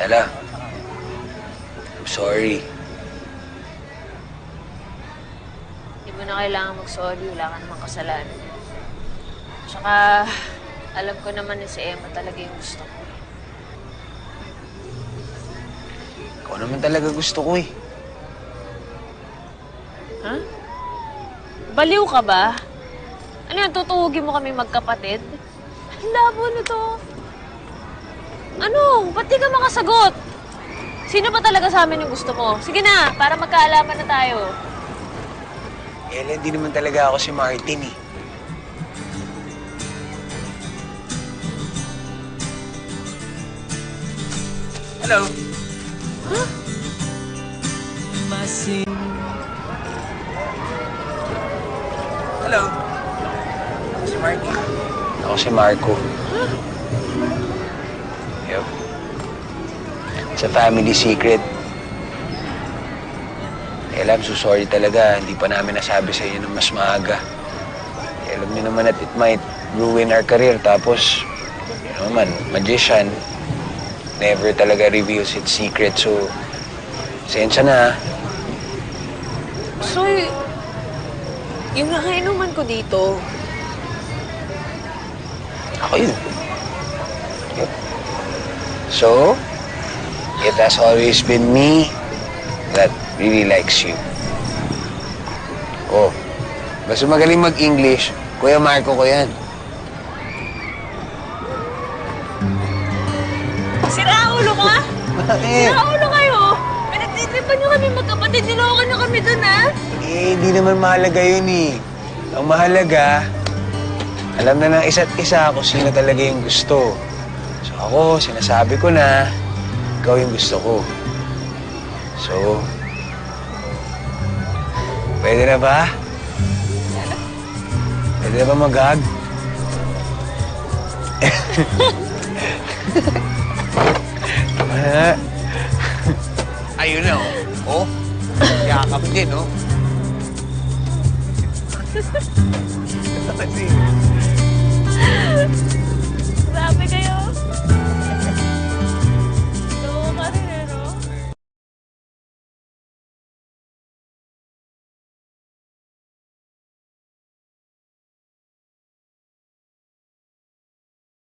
Stella, I'm sorry. Hindi mo na kailangan mag-sorry. Wala ka namang kasalanan. Tsaka, alam ko naman na si Emma talaga yung gusto ko. Ikaw naman talaga gusto ko eh. Ha? Baliw ka ba? Ano yan, tutuhugin mo kami magkapatid? Ang labo na to. Ano? Ba't di ka makasagot? Sino ba talaga sa amin yung gusto mo? Sige na, para magkaalaman na tayo. Ella, hindi naman talaga ako si Martin eh. Hello? Huh? Hello? Ako si Martin. Ako si Marco. Huh? Yup. It's a family secret. Ella, I'm so sorry talaga. Hindi pa namin nasabi sa inyo ng mas maaga. Alam niyo naman that it might ruin our career. Tapos, you know man, magician, never talaga reveals its secret. So, sensya na. So, yung nakainuman ko dito, Ako yun. Yep. So, it has always been me that really likes you. Oh, basta magaling mag-English, Kuya Marco ko yan. siraulo ka? Bakit? Siraulo kayo? Pinagtitripan nyo kami magkapatid. Nilokan nyo kami dun, ha? Eh, hindi naman mahalaga yun eh. Ang mahalaga, alam na ng isa't isa kung sino talaga yung gusto. So ako, sinasabi ko na, ikaw yung gusto ko. So, pwede na ba? Pwede na ba mag-hug? Ayun na, oh. Oh, yakap din, oh. Grabe kayo.